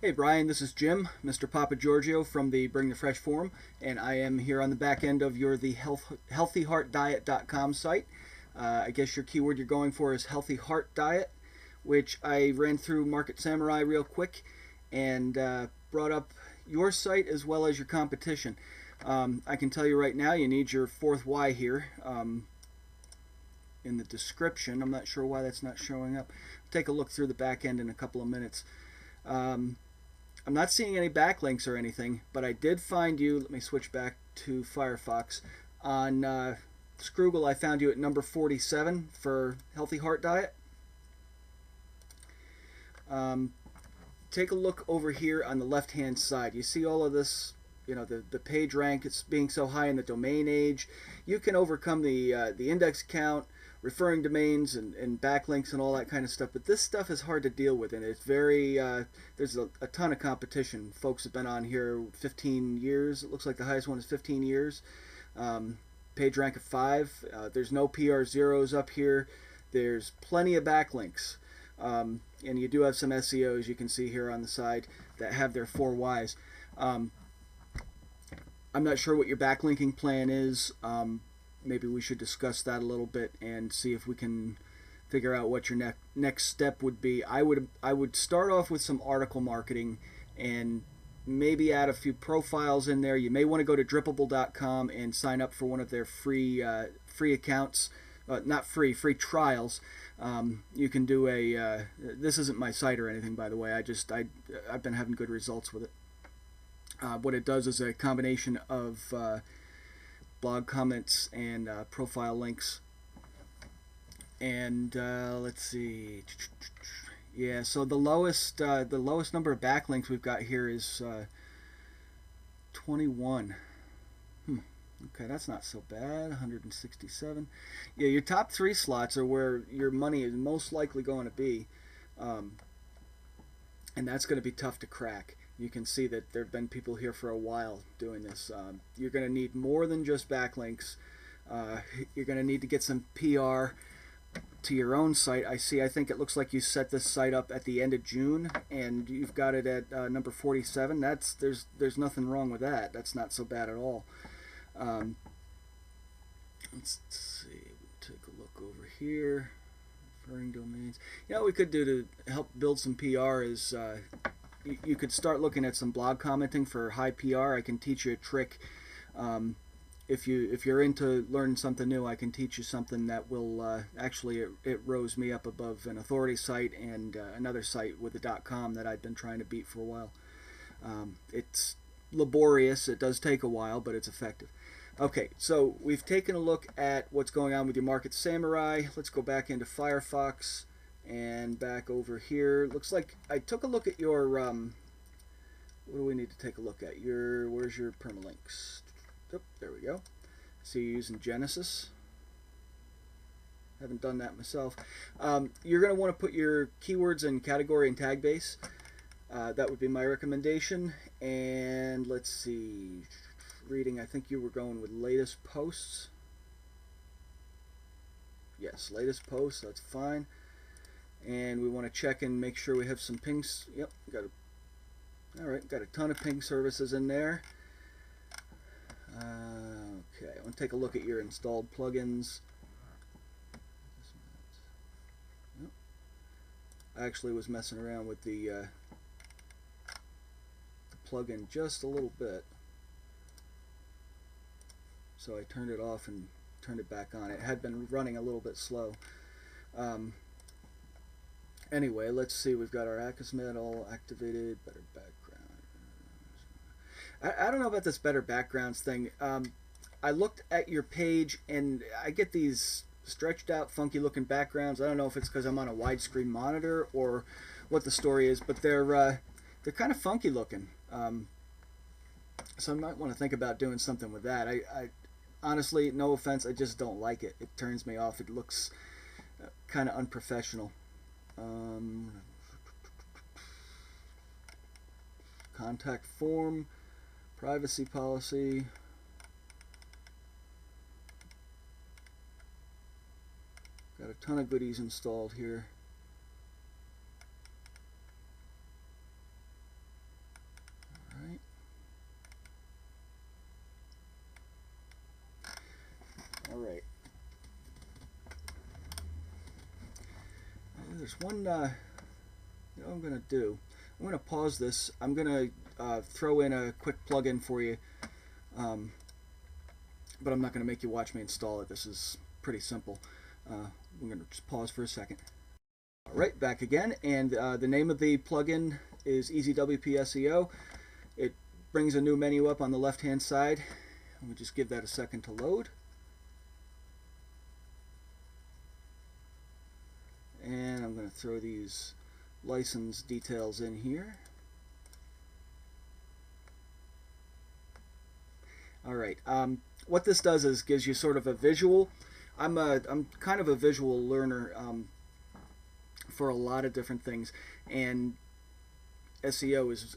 Hey Brian, this is Jim, Mr. Papa Giorgio from the Bring the Fresh forum, and I am here on the back end of the Healthy-Heart-Diet.com site. I guess your keyword you're going for is Healthy Heart Diet, which I ran through Market Samurai real quick and brought up your site as well as your competition. I can tell you right now you need your fourth Y here in the description. I'm not sure why that's not showing up. Take a look through the back end in a couple of minutes. I'm not seeing any backlinks or anything, but I did find you. Let me switch back to Firefox. On Scroogle, I found you at number 47 for Healthy Heart Diet. Take a look over here on the left-hand side. You see all of this, you know, the page rank. It's being so high in the domain age. You can overcome the index count, referring domains and backlinks and all that kind of stuff, but this stuff is hard to deal with, and it's very there's a ton of competition. Folks have been on here 15 years. It looks like the highest one is 15 years. Page rank of 5. There's no PR zeros up here. There's plenty of backlinks, and you do have some SEOs you can see here on the side that have their 4 Ys. I'm not sure what your backlinking plan is. Maybe we should discuss that a little bit and see if we can figure out what your next step would be. I would start off with some article marketing and maybe add a few profiles in there. You may want to go to drippable.com and sign up for one of their free accounts. Not free trials. You can do a this isn't my site or anything, by the way. I've been having good results with it. What it does is a combination of blog comments and profile links, and let's see. Yeah, so the lowest number of backlinks we've got here is 21. Okay, that's not so bad. 167. Yeah, your top 3 slots are where your money is most likely going to be, and that's going to be tough to crack. You can see that there have been people here for a while doing this. You're going to need more than just backlinks. You're going to need to get some PR to your own site. I think it looks like you set this site up at the end of June, and you've got it at number 47. There's nothing wrong with that. That's not so bad at all. Let's see. We'll take a look over here. Referring domains. You know what we could do to help build some PR is you could start looking at some blog commenting for high PR. I can teach you a trick. If you're into learning something new, I can teach you something that will actually it rose me up above an authority site and another site with a .com that I've been trying to beat for a while. It's laborious. It does take a while, but it's effective. Okay, so we've taken a look at what's going on with your Market Samurai. Let's go back into Firefox and back over here. Looks like I took a look at your what do we need to take a look at? Where's your permalinks? Oh, there we go. So you're using Genesis. Haven't done that myself. You're going to want to put your keywords in category and tag base. That would be my recommendation. And let's see, reading, I think you were going with latest posts. Yes, latest posts, that's fine. And we want to check and make sure we have some pings. Yep, got a ton of ping services in there. Okay, I want to take a look at your installed plugins. Yep. I actually was messing around with the plugin just a little bit, so I turned it off and turned it back on. It had been running a little bit slow. Anyway, let's see. We've got our Akismet all activated. Better background. I don't know about this better backgrounds thing. I looked at your page and I get these stretched out, funky looking backgrounds. I don't know if it's because I'm on a widescreen monitor or what the story is, but they're kind of funky looking. So I might want to think about doing something with that. I honestly, no offense, I just don't like it. It turns me off. It looks kind of unprofessional. Contact form, privacy policy. Got a ton of goodies installed here. there's one. You know what I'm gonna do? I'm gonna pause this. I'm gonna throw in a quick plugin for you, but I'm not gonna make you watch me install it. This is pretty simple. We're gonna just pause for a second. All right, back again, and the name of the plugin is EasyWP SEO. It brings a new menu up on the left-hand side. We'll just give that a second to load. And I'm going to throw these license details in here. All right. What this does is gives you sort of a visual. I'm kind of a visual learner for a lot of different things, and SEO is,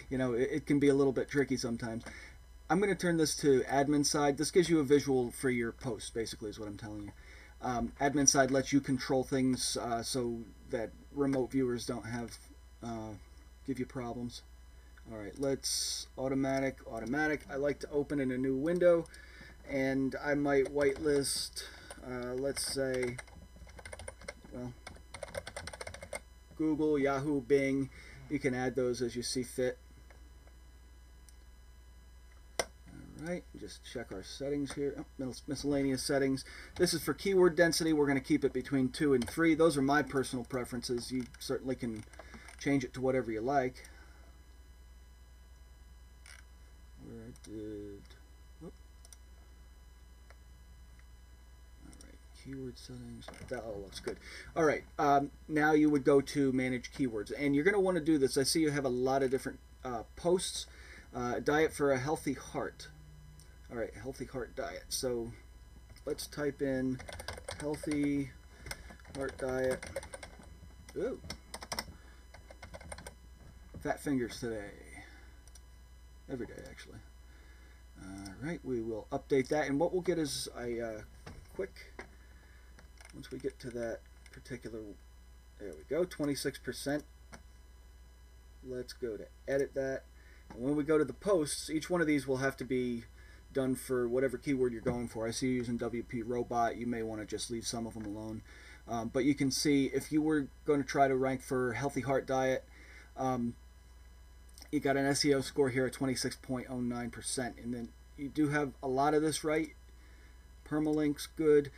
you know, it can be a little bit tricky sometimes. I'm going to turn this to admin side. This gives you a visual for your post, basically, is what I'm telling you. Admin side lets you control things so that remote viewers don't have give you problems. All right, let's automatic. I like to open in a new window, and I might whitelist. Let's say, well, Google, Yahoo, Bing. You can add those as you see fit. Right, just check our settings here. Oh, miscellaneous settings. This is for keyword density. We're going to keep it between 2 and 3. Those are my personal preferences. You certainly can change it to whatever you like. Where I did. Whoop. All right, keyword settings. That all looks good. All right, now you would go to manage keywords, and you're going to want to do this. I see you have a lot of different posts. Diet for a healthy heart. All right, healthy heart diet. So let's type in healthy heart diet. Ooh. Fat fingers today. Every day, actually. All right, we will update that. And what we'll get is a quick, once we get to that particular, there we go, 26%. Let's go to edit that. And when we go to the posts, each one of these will have to be done for whatever keyword you're going for. I see you using WP Robot. You may want to just leave some of them alone. But you can see if you were going to try to rank for healthy heart diet, you got an SEO score here at 26.09%. And then you do have a lot of this right. Permalinks, good.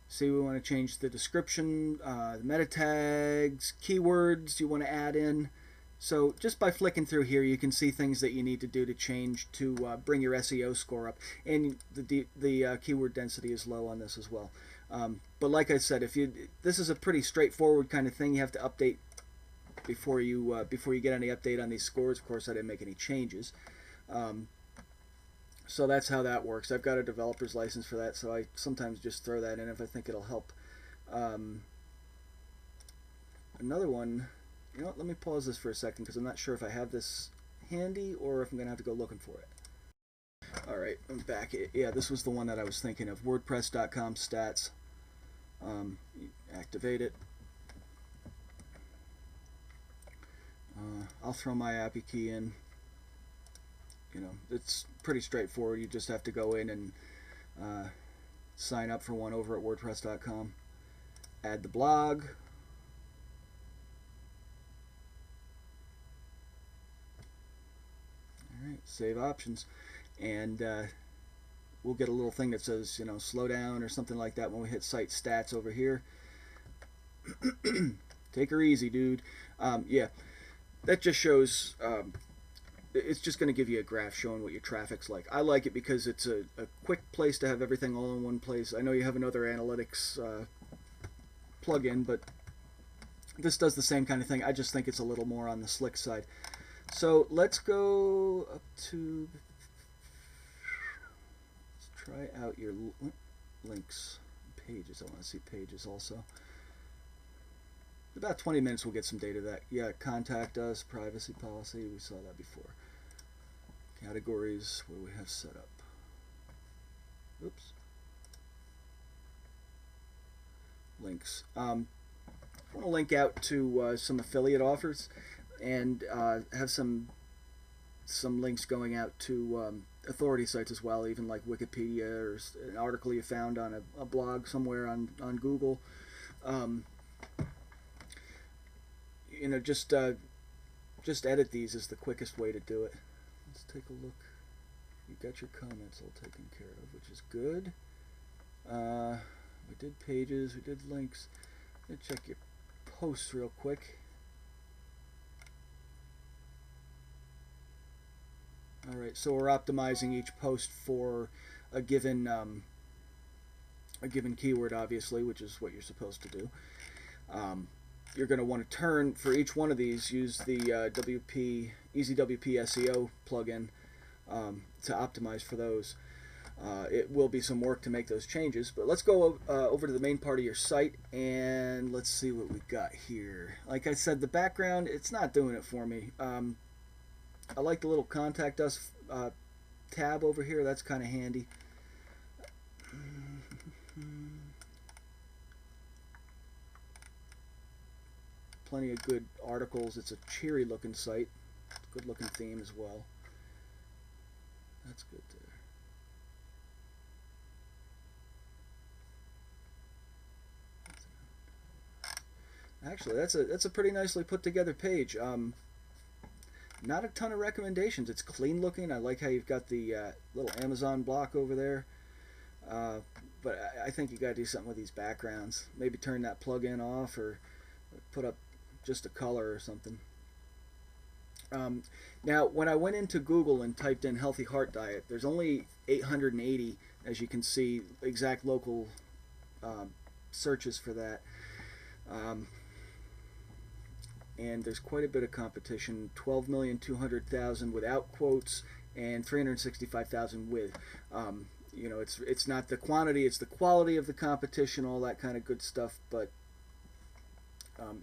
See, we want to change the description, the meta tags, keywords you want to add in. So just by flicking through here, you can see things that you need to do to change to bring your SEO score up, and the keyword density is low on this as well. But like I said, this is a pretty straightforward kind of thing. You have to update before you get any update on these scores. Of course, I didn't make any changes, so that's how that works. I've got a developer's license for that, so I sometimes just throw that in if I think it'll help. Another one. You know what, let me pause this for a second because I'm not sure if I have this handy or if I'm going to have to go looking for it. Alright, I'm back. Yeah, this was the one that I was thinking of. WordPress.com stats. Activate it. I'll throw my API key in. You know, it's pretty straightforward. You just have to go in and sign up for one over at WordPress.com. Add the blog. Alright, save options, and we'll get a little thing that says, you know, slow down or something like that when we hit site stats over here. Take her easy, dude. Yeah, that just shows, it's just going to give you a graph showing what your traffic's like. I like it because it's a quick place to have everything all in one place. I know you have another analytics plugin, but this does the same kind of thing. I just think it's a little more on the slick side. So let's go up to, let's try out your links, pages. I want to see pages also. In about 20 minutes we'll get some data that, yeah, contact us, privacy policy, we saw that before. Categories, what do we have set up? Oops. Links. I want to link out to some affiliate offers, and have some links going out to authority sites as well, even like Wikipedia or an article you found on a blog somewhere on Google. just edit these is the quickest way to do it. Let's take a look. You got your comments all taken care of, which is good. We did pages, we did links. Let me check your posts real quick. Alright, so we're optimizing each post for a given keyword, obviously, which is what you're supposed to do. You're going to want to turn, for each one of these, use the Easy WP SEO plugin to optimize for those. It will be some work to make those changes, but let's go over to the main part of your site and let's see what we got here. Like I said, the background, it's not doing it for me. I like the little Contact Us tab over here. That's kind of handy. Plenty of good articles. It's a cheery looking site. Good looking theme as well. That's good there. Actually, that's a pretty nicely put together page. Not a ton of recommendations. It's clean looking. I like how you've got the little Amazon block over there. But I think you got to do something with these backgrounds. Maybe turn that plug-in off or put up just a color or something. Now, when I went into Google and typed in Healthy Heart Diet, there's only 880, as you can see, exact local searches for that. And there's quite a bit of competition, 12,200,000 without quotes and 365,000 with. You know, it's not the quantity, it's the quality of the competition, all that kind of good stuff. But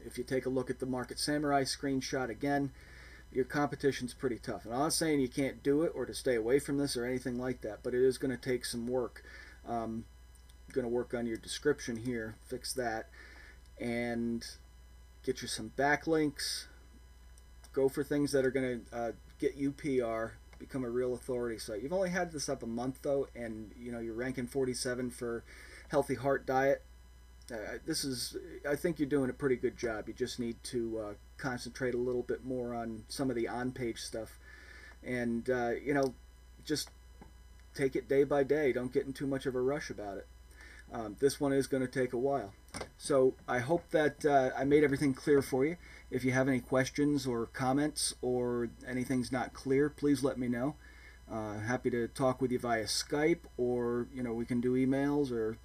if you take a look at the Market Samurai screenshot again, your competition's pretty tough. And I'm not saying you can't do it or to stay away from this or anything like that, but it is going to take some work. Going to work on your description here, fix that, and get you some backlinks. Go for things that are going to get you PR, become a real authority site. You've only had this up a month though, and you know you're ranking 47 for Healthy Heart Diet. I think you're doing a pretty good job. You just need to concentrate a little bit more on some of the on-page stuff, and you know, just take it day by day. Don't get in too much of a rush about it. This one is going to take a while. So I hope that I made everything clear for you. If you have any questions or comments or anything's not clear, please let me know. Happy to talk with you via Skype, or you know, we can do emails or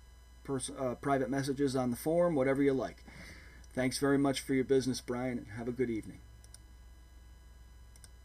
private messages on the forum, whatever you like. Thanks very much for your business, Brian, and have a good evening.